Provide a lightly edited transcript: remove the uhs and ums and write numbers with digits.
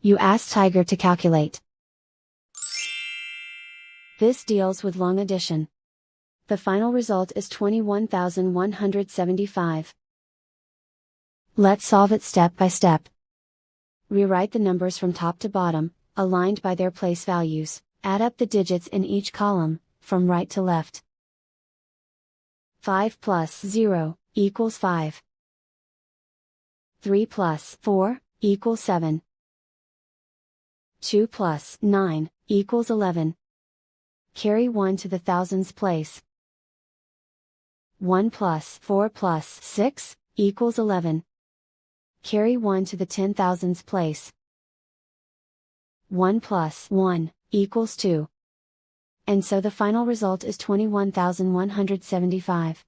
You ask Tiger to calculate. This deals with long addition. The final result is 21,175. Let's solve it step by step. Rewrite the numbers from top to bottom, aligned by their place values. Add up the digits in each column, from right to left. 5 plus 0 equals 5. 3 plus 4 equals 7. 2 plus 9 equals 11. Carry 1 to the thousands place. 1 plus 4 plus 6 equals 11. Carry 1 to the 10,000s place. 1 plus 1 equals 2. And so the final result is 21,175.